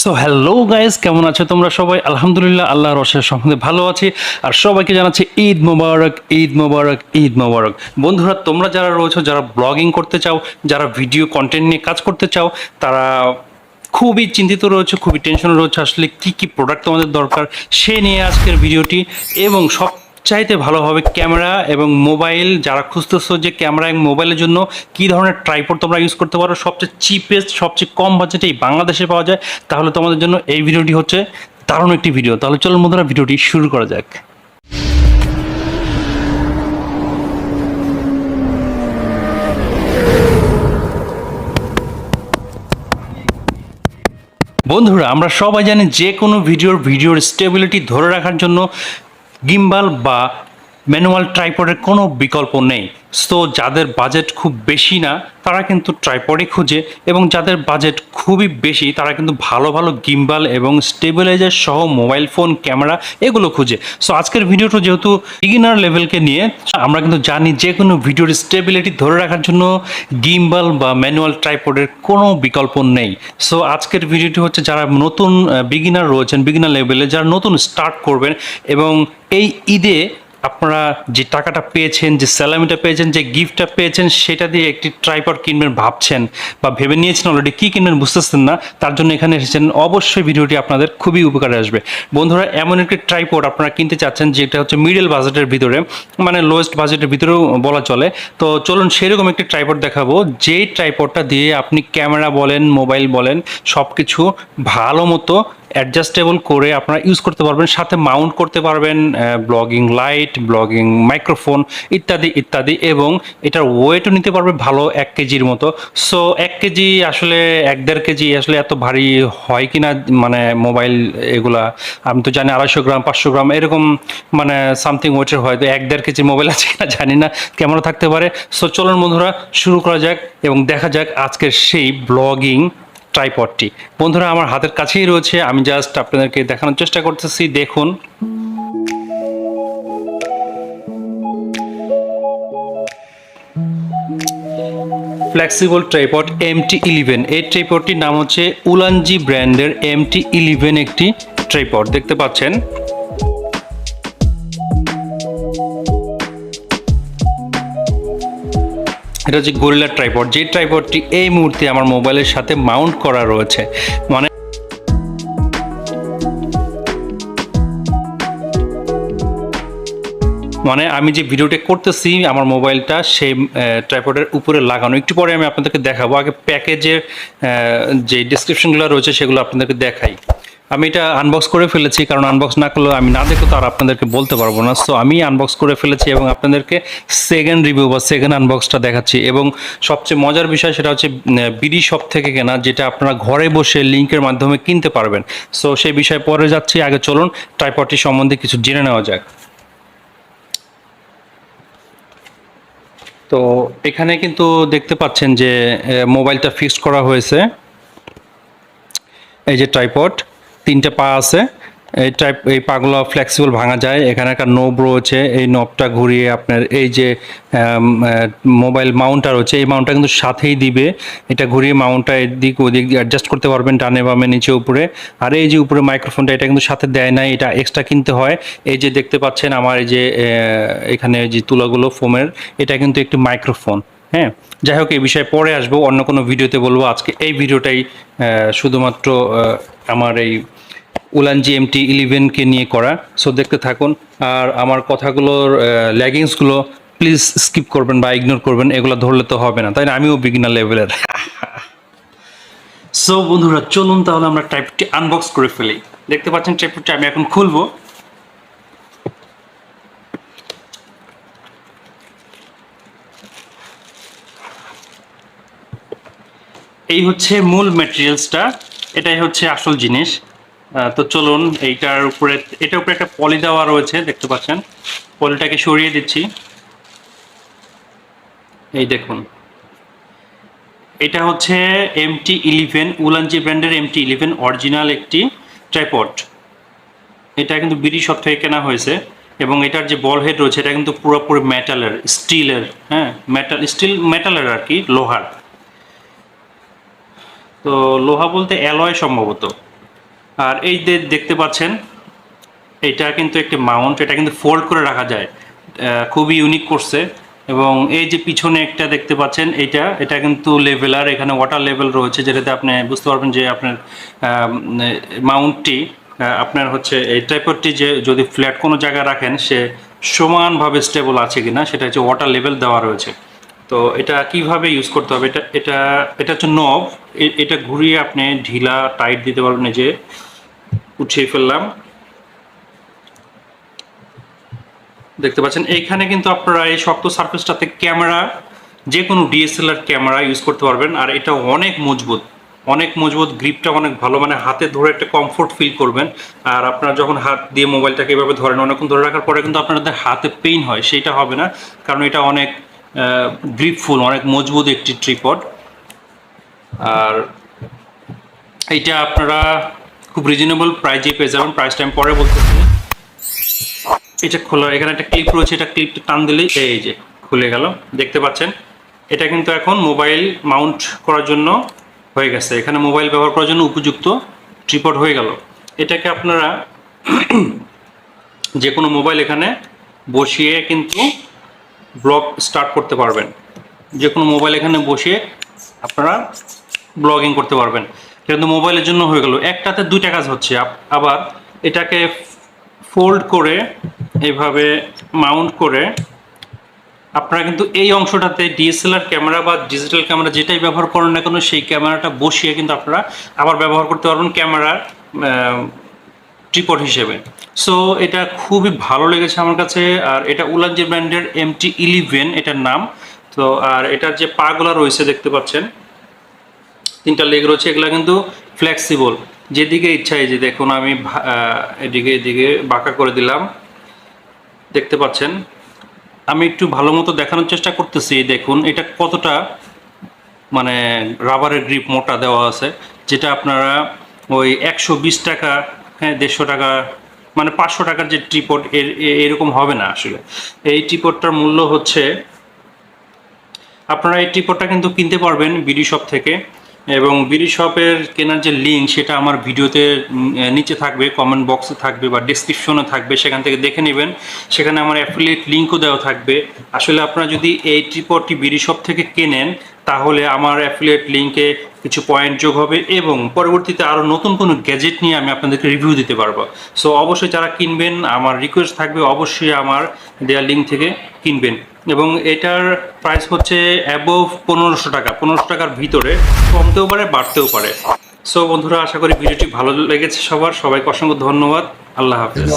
So hello guys, কেমন আছো তোমরা সবাই? আলহামদুলিল্লাহ, আল্লাহর অশেষ রহমতে ভালো আছি। আর সবাইকে জানাচ্ছি ঈদ মোবারক, ঈদ মোবারক, ঈদ মোবারক। বন্ধুরা, তোমরা যারা রয়েছো, যারা ব্লগিং করতে চাও, যারা ভিডিও কন্টেন্ট নিয়ে কাজ করতে চাও, তারা খুবই চিন্তিত রয়েছে, খুবই টেনশনে রয়েছে আসলে কি কি প্রোডাক্ট তোমাদের দরকার সে নিয়ে আজকের ভিডিওটি। এবং চাইতে ভালো হবে ক্যামেরা এবং মোবাইল, যারা খুঁজতেছো যে ক্যামেরা এবং মোবাইলের জন্য কী ধরনের ট্রাইপড তোমরা ইউজ করতে পারো সবচেয়ে চিপেস্ট, সবচেয়ে কম বাজেটেই বাংলাদেশে পাওয়া যায়, তাহলে তোমাদের জন্য এই ভিডিওটি হচ্ছে দারুণ একটি ভিডিও। তাহলে চলুন বন্ধুরা, ভিডিওটি শুরু করা যাক। বন্ধুরা, আমরা সবাই জানি যে কোনো ভিডিওর স্টেবিলিটি ধরে রাখার জন্য গিম্বাল বা ম্যানুয়াল ট্রাইপডের কোনো বিকল্প নেই। সো যাদের বাজেট খুব বেশি না তারা কিন্তু ট্রাইপডই খুঁজে, এবং যাদের বাজেট খুবই বেশি তারা কিন্তু ভালো ভালো গিম্বাল এবং স্টেবিলাইজার সহ মোবাইল ফোন ক্যামেরা এগুলো খুঁজে। সো আজকের ভিডিওটা যেহেতু বিগিনার লেভেলকে নিয়ে, আমরা কিন্তু জানি যে কোনো ভিডিওর স্টেবিলিটি ধরে রাখার জন্য গিম্বাল বা ম্যানুয়াল ট্রাইপডের কোনো বিকল্প নেই। সো আজকের ভিডিওটি হচ্ছে যারা নতুন বিগিনার রয়েছেন, বিগিনার লেভেলে যারা নতুন স্টার্ট করবেন, এবং এই ঈদে আপনারা যে টাকাটা পেয়েছেন, যে স্যালামিটা পেয়েছেন, যে গিফটটা পেয়েছেন, সেটা দিয়ে একটি ট্রাইপড কিনবেন ভাবছেন বা ভেবে নিয়েছেন অলরেডি, কী কিনবেন বুঝতেছেন না, তার জন্য এখানে এসেছেন। অবশ্যই ভিডিওটি আপনাদের খুবই উপকারে আসবে। বন্ধুরা, এমন একটি ট্রাইপড আপনারা কিনতে চাচ্ছেন যেটা হচ্ছে মিডল বাজেটের ভিতরে, মানে লোয়েস্ট বাজেটের ভিতরেও বলা চলে। তো চলুন সেরকম একটি ট্রাইপড দেখাবো, যেই ট্রাইপডটা দিয়ে আপনি ক্যামেরা বলেন, মোবাইল বলেন, সব কিছু ভালো মতো অ্যাডজাস্টেবল করে আপনারা ইউজ করতে পারবেন, সাথে মাউন্ট করতে পারবেন ব্লগিং লাইট, ব্লগিং মাইক্রোফোন ইত্যাদি ইত্যাদি, এবং এটার ওয়েটও নিতে পারবে ভালো 1 কেজির মতো। সো 1 কেজি আসলে 1-1.5 কেজি আসলে এত ভারী হয় কি না, মানে মোবাইল এগুলা আমি তো জানি 250 গ্রাম 500 গ্রাম এরকম মানে সামথিং ওয়েটের হয়। তো 1-1.5 কেজি মোবাইল আছে কিনা জানি না, কেমন থাকতে পারে। সো চলুন বন্ধুরা, শুরু করা যাক এবং দেখা যাক আজকের সেই ব্লগিং ট্রাইপডটি। বন্ধুরা, আমার হাতের কাছেই রয়েছে, আমি জাস্ট আপনাদেরকে দেখানোর চেষ্টা করতেছি। দেখুন, ফ্লেক্সিবল ট্রাইপড MT11। এই ট্রাইপডটির নাম হচ্ছে উলানজি ব্র্যান্ডের MT11 একটি ট্রাইপড, দেখতে পাচ্ছেন। এটা হচ্ছে গরিলা ট্রাইপড, যে ট্রাইপডটি এই মুহূর্তে আমার মোবাইলের সাথে মাউন্ট করা রয়েছে। মানে আমি যে ভিডিওটা করতেছি আমার মোবাইলটা সেই ট্রাইপডের উপরে লাগানো, একটু পরে আমি আপনাদেরকে দেখাবো। আগে প্যাকেজের যে ডিসক্রিপশনগুলো রয়েছে সেগুলো আপনাদেরকে দেখাই। আমি এটা আনবক্স করে ফেলেছি, কারণ আনবক্স না করলে আমি না দেখলে তো আর আপনাদেরকে বলতে পারবো না। সো আমি আনবক্স করে ফেলেছি এবং আপনাদেরকে সেকেন্ড রিভিউ বা সেকেন্ড আনবক্সটা দেখাচ্ছি। এবং সবচেয়ে মজার বিষয় সেটা হচ্ছে বিডি শপ থেকে কেনা, যেটা আপনারা ঘরে বসে লিঙ্কের মাধ্যমে কিনতে পারবেন। সো সেই বিষয়ে পরে যাচ্ছি, আগে চলুন ট্রাইপডটি সম্বন্ধে কিছু জেনে নেওয়া যাক। তো এখানে কিন্তু দেখতে পাচ্ছেন যে মোবাইলটা ফিক্সড করা হয়েছে। এই যে ট্রাইপড, 3টে পা আছে। এই পাগুলো ফ্লেক্সিবল ভাঙা যায়। এখানে একটা নব রয়েছে, এই নবটা ঘুরিয়ে আপনার এই যে মোবাইল মাউন্টটা রয়েছে, এই মাউন্টটা কিন্তু সাথেই দিবে। এটা ঘুরিয়ে মাউন্টটা এদিক ওদিক অ্যাডজাস্ট করতে পারবেন, ডানে বামে নিচে উপরে। আর এই যে উপরে মাইক্রোফোনটা, এটা কিন্তু সাথে দেয় না, এটা এক্সট্রা কিনতে হয়। এই যে দেখতে পাচ্ছেন আমার এই যে এখানে যে তুলাগুলো ফোমের, এটা কিন্তু একটি মাইক্রোফোন। হ্যাঁ, যাই হোক, এই বিষয়ে পরে আসবো, অন্য কোনো ভিডিওতে বলবো। আজকে এই ভিডিওটাই শুধুমাত্র আমার এই উলানজি MT11কে নিয়ে করা। সো দেখতে থাকুন, আর আমার কথাগুলোর ল্যাগিংসগুলো প্লিজ স্কিপ করবেন বা ইগনোর করবেন, এগুলো ধরলে তো হবে না, তাই না? আমিও বিগিনার লেভেলের। সো বন্ধুরা, চলুন তাহলে আমরা ট্রাইপডটি আনবক্স করে ফেলি। দেখতে পাচ্ছেন ট্রাইপডটি আমি এখন খুলবো। এই হচ্ছে মূল ম্যাটেরিয়ালসটা, এটাই হচ্ছে আসল জিনিস। তো চলুন, এটার উপরে একটা পলি দেওয়া রয়েছে, দেখতে পাচ্ছেন। পলিটাকে সরিয়ে দিচ্ছি। এই দেখুন, এটা হচ্ছে MT11, উলানজি ব্র্যান্ডের MT11 অরিজিনাল একটি ট্রাইপড। এটা কিন্তু বিডি শপ থেকে কেনা হয়েছে, এবং এটার যে বল হেড রয়েছে এটা কিন্তু পুরোপুরি মেটালের, স্টিলের। হ্যাঁ, মেটালের আর কি, লোহার। তো লোহা বলতে অ্যালয় সম্ভবত। আর এই যে দেখতে পাচ্ছেন এটা কিন্তু একটি মাউন্ট, এটা কিন্তু ফোল্ড করে রাখা যায়, খুবই ইউনিক করছে। এবং এই যে পিছনে একটা দেখতে পাচ্ছেন এটা কিন্তু লেভেলার, এখানে ওয়াটার লেভেল রয়েছে, যেটাতে আপনি বুঝতে পারবেন যে আপনার মাউন্টটি আপনার হচ্ছে এই ট্রাইপডটি যে যদি ফ্ল্যাট কোনো জায়গায় রাখেন সে সমানভাবে স্টেবল আছে কিনা সেটা হচ্ছে ওয়াটার লেভেল দেওয়া রয়েছে। তো এটা কিভাবে ইউজ করতে হবে, এটা হচ্ছে নব, এটা ঘুরিয়ে আপনি ঢিলা টাইট দিতে পারবেন। এই যে উঠিয়ে ফেললাম, দেখতে পাচ্ছেন এইখানে কিন্তু আপনারা এই শক্ত সারফেসটাতে ক্যামেরা, যে কোনো ডিএসএলআর ক্যামেরা ইউজ করতে পারবেন। আর এটা অনেক মজবুত, অনেক মজবুত, গ্রিপটা অনেক ভালো, মানে হাতে ধরে একটা কমফোর্ট ফিল করবেন। আর আপনারা যখন হাত দিয়ে মোবাইলটাকে এভাবে ধরেন অনেকক্ষণ ধরে রাখার পরে কিন্তু আপনাদের হাতে পেইন হয়, সেইটা হবে না, কারণ এটা অনেক গ্রিপফুল, অনেক মজবুত একটি ট্রিপড। আর এইটা আপনারা খুব রিজনেবল প্রাইজে পেয়ে যাবেন, প্রাইসটা আমি পরে বলতেছি। এটা খোলা, এখানে একটা ক্লিপ রয়েছে, এটা ক্লিপটা টান দিলেই এই যে খুলে গেল, দেখতে পাচ্ছেন। এটা কিন্তু এখন মোবাইল মাউন্ট করার জন্য হয়ে গেছে, এখানে মোবাইল ব্যবহার করার জন্য উপযুক্ত ট্রিপড হয়ে গেল। এটাকে আপনারা যে কোনো মোবাইল এখানে বসিয়ে কিন্তু ব্লগ স্টার্ট করতে পারবেন, যে কোনো মোবাইল এখানে বসিয়ে আপনারা ব্লগিং করতে পারবেন। কিন্তু মোবাইলের জন্য হয়ে গেল, একটাতে দুইটা কাজ হচ্ছে। আবার এটাকে ফোল্ড করে এইভাবে মাউন্ট করে আপনারা কিন্তু এই অংশটাতে ডিএসএলআর ক্যামেরা বা ডিজিটাল ক্যামেরা যেটাই ব্যবহার করেন না কেন সেই ক্যামেরাটা বসিয়ে কিন্তু আপনারা আবার ব্যবহার করতে পারবেন ক্যামেরার ট্রিপড হিসেবে। সো এটা খুবই ভালো লেগেছে আমার কাছে। আর এটা উলানজি ব্র্যান্ডের MT11 এটার নাম। তো আর এটার যে পাগুলা রয়েছে দেখতে পাচ্ছেন, তিনটা লেগ রয়েছে, এগুলো কিন্তু ফ্লেক্সিবল, যেদিকে ইচ্ছা। এই যে দেখুন আমি এদিকে বাঁকা করে দিলাম, দেখতে পাচ্ছেন। আমি একটু ভালো মতো দেখানোর চেষ্টা করতেছি, দেখুন এটা কতটা মানে রাবারের গ্রিপ মোটা দেওয়া আছে, যেটা আপনারা ওই 120 টাকা, হ্যাঁ 150 টাকা, মানে 500 টাকার যে ট্রিপড এরকম হবে না আসলে। এই ট্রিপডটার মূল্য হচ্ছে, আপনারা এই ট্রিপডটা কিন্তু কিনতে পারবেন বিডি শপ থেকে, এবং বিডি শপের কেনার যে লিঙ্ক সেটা আমার ভিডিওতে নিচে থাকবে, কমেন্ট বক্সে থাকবে বা ডিসক্রিপশনে থাকবে, সেখান থেকে দেখে নেবেন। সেখানে আমার অ্যাফিলিয়েট লিঙ্কও দেওয়া থাকবে। আসলে আপনারা যদি এই ট্রিপডটি বিডি শপ থেকে কেনেন তাহলে আমার অ্যাফিলিয়েট লিঙ্কে কিছু পয়েন্ট যোগ হবে, এবং পরবর্তীতে আরও নতুন কোনো গ্যাজেট নিয়ে আমি আপনাদেরকে রিভিউ দিতে পারবো। সো অবশ্যই যারা কিনবেন আমার রিকোয়েস্ট থাকবে অবশ্যই আমার দেওয়া লিঙ্ক থেকে কিনবেন। এবং এটার প্রাইস হচ্ছে অ্যাবোভ 1500 টাকা, 1500 টাকার ভিতরে, কমতেও পারে বাড়তেও পারে। সো বন্ধুরা, আশা করি ভিডিওটি ভালো লেগেছে সবার, সবাইকে অসংখ্য ধন্যবাদ, আল্লাহ হাফেজ।